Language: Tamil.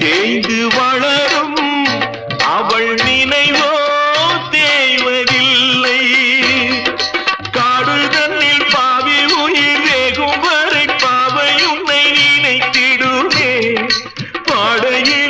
தேய்ந்து வளரும் அவள் நினைவோ தேய்வதில்லை. காடுதன்னில் பாவி உயிர் வேகும் வரை பாவை உன்னை நினைத்திடுமே. பாடையே